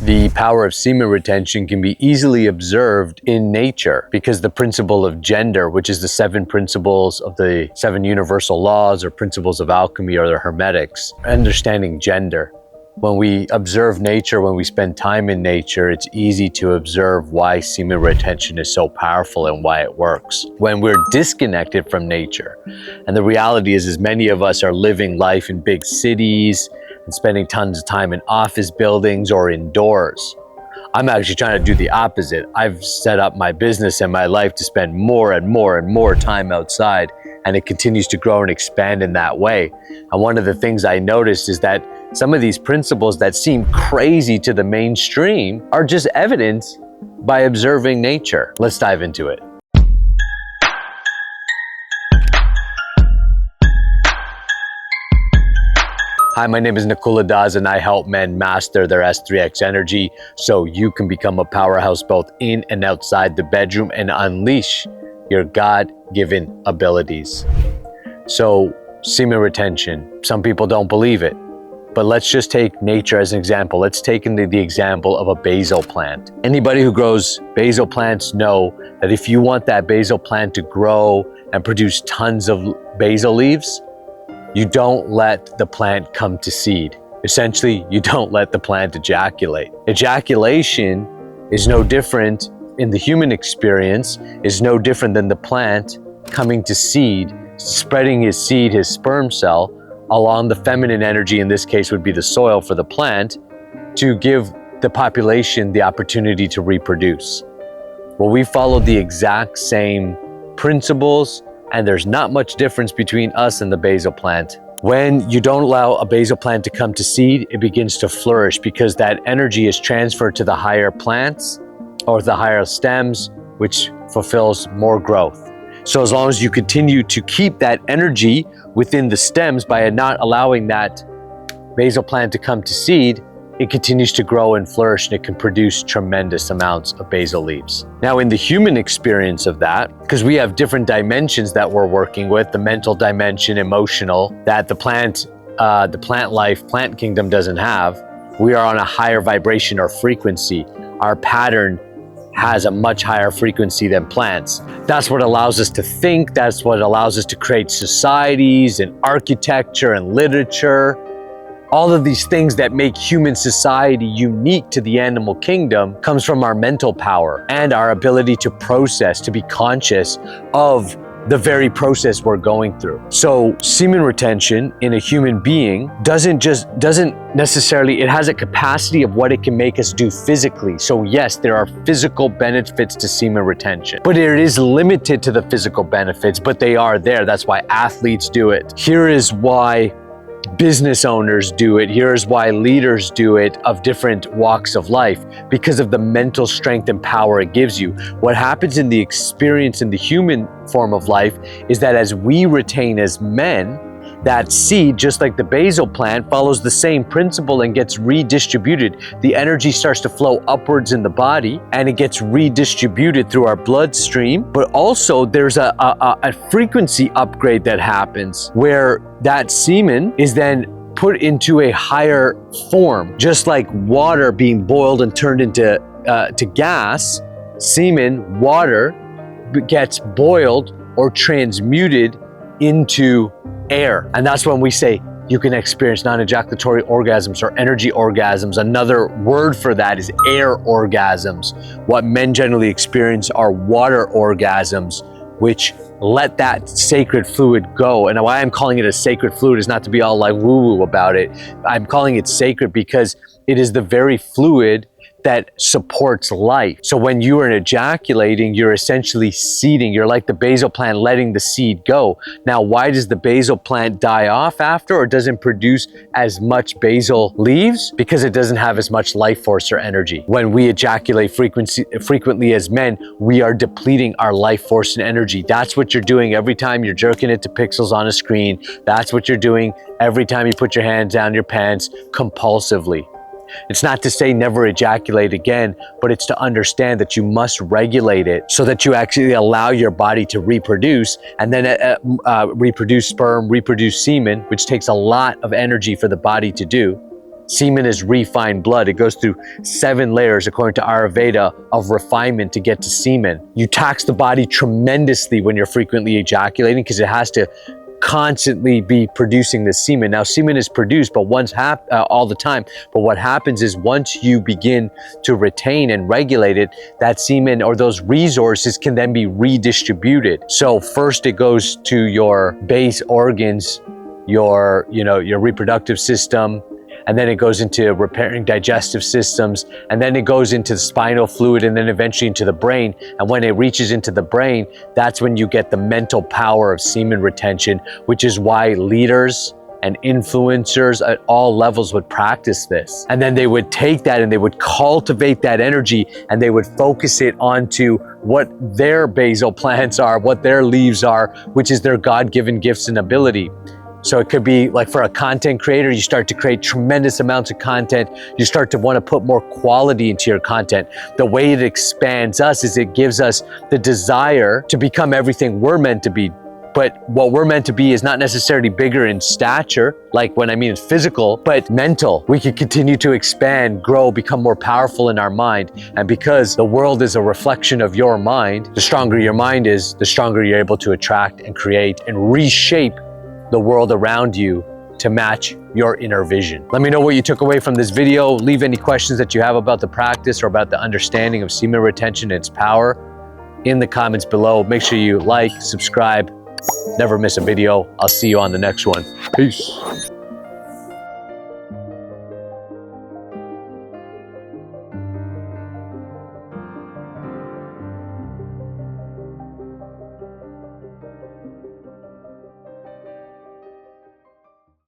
The power of semen retention can be easily observed in nature because the principle of gender, which is the 7 principles of the 7 universal laws or principles of alchemy or the hermetics, understanding gender. When we observe nature, when we spend time in nature, it's easy to observe why semen retention is so powerful and why it works. When we're disconnected from nature, and the reality is many of us are living life in big cities and spending tons of time in office buildings or indoors. I'm actually trying to do the opposite. I've set up my business and my life to spend more and more and more time outside, and it continues to grow and expand in that way. And one of the things I noticed is that some of these principles that seem crazy to the mainstream are just evidenced by observing nature. Let's dive into it. Hi, my name is Nakula and I help men master their S3X energy so you can become a powerhouse both in and outside the bedroom and unleash your God-given abilities. So, semen retention, some people don't believe it, but let's just take nature as an example. Let's take the example of a basil plant. Anybody who grows basil plants know that if you want that basil plant to grow and produce tons of basil leaves, you don't let the plant come to seed. Essentially, you don't let the plant ejaculate. Ejaculation is no different in the human experience, is no different than the plant coming to seed, spreading his seed, his sperm cell, along the feminine energy, in this case would be the soil for the plant, to give the population the opportunity to reproduce. Well, we follow the exact same principles, and there's not much difference between us and the basil plant. When you don't allow a basil plant to come to seed, it begins to flourish because that energy is transferred to the higher plants or the higher stems, which fulfills more growth. So as long as you continue to keep that energy within the stems by not allowing that basil plant to come to seed, it continues to grow and flourish, and it can produce tremendous amounts of basil leaves. Now, in the human experience of that, because we have different dimensions that we're working with, the mental dimension, emotional, that the plant kingdom doesn't have, we are on a higher vibration or frequency. Our pattern has a much higher frequency than plants. That's what allows us to think. That's what allows us to create societies and architecture and literature. All of these things that make human society unique to the animal kingdom comes from our mental power and our ability to process, to be conscious of the very process we're going through. So semen retention in a human being doesn't necessarily, it has a capacity of what it can make us do physically. So yes, there are physical benefits to semen retention, but it is limited to the physical benefits, but they are there. That's why athletes do it. Here is why business owners do it. Here's why leaders do it of different walks of life, because of the mental strength and power it gives you. What happens in the experience in the human form of life is that as we retain as men, that seed, just like the basil plant, follows the same principle and gets redistributed. The energy starts to flow upwards in the body and it gets redistributed through our bloodstream. But also there's a frequency upgrade that happens where that semen is then put into a higher form. Just like water being boiled and turned into to gas, semen, water, gets boiled or transmuted into air. And that's when we say you can experience non-ejaculatory orgasms or energy orgasms. Another word for that is air orgasms. What men generally experience are water orgasms, which let that sacred fluid go. And why I'm calling it a sacred fluid is not to be all like woo-woo about it. I'm calling it sacred because it is the very fluid that supports life. So when you are ejaculating, you're essentially seeding. You're like the basil plant letting the seed go. Now, why does the basil plant die off after or doesn't produce as much basil leaves? Because it doesn't have as much life force or energy. When we ejaculate frequently as men, we are depleting our life force and energy. That's what you're doing every time you're jerking it to pixels on a screen. That's what you're doing every time you put your hands down your pants compulsively. It's not to say never ejaculate again, but it's to understand that you must regulate it so that you actually allow your body to reproduce and then reproduce sperm, reproduce semen, which takes a lot of energy for the body to do. Semen is refined blood. It goes through 7 layers, according to Ayurveda, of refinement to get to semen. You tax the body tremendously when you're frequently ejaculating because it has to constantly be producing the semen. Now, semen is produced, but all the time. But what happens is once you begin to retain and regulate it, that semen or those resources can then be redistributed. So first it goes to your base organs, your reproductive system, and then it goes into repairing digestive systems, and then it goes into the spinal fluid, and then eventually into the brain. And when it reaches into the brain, that's when you get the mental power of semen retention, which is why leaders and influencers at all levels would practice this. And then they would take that and they would cultivate that energy, and they would focus it onto what their basal plants are, what their leaves are, which is their God-given gifts and ability. So it could be like for a content creator, you start to create tremendous amounts of content. You start to want to put more quality into your content. The way it expands us is it gives us the desire to become everything we're meant to be. But what we're meant to be is not necessarily bigger in stature, like when I mean physical, but mental. We can continue to expand, grow, become more powerful in our mind. And because the world is a reflection of your mind, the stronger your mind is, the stronger you're able to attract and create and reshape the world around you to match your inner vision. Let me know what you took away from this video. Leave any questions that you have about the practice or about the understanding of semen retention and its power in the comments below. Make sure you like, subscribe, never miss a video. I'll see you on the next one. Peace.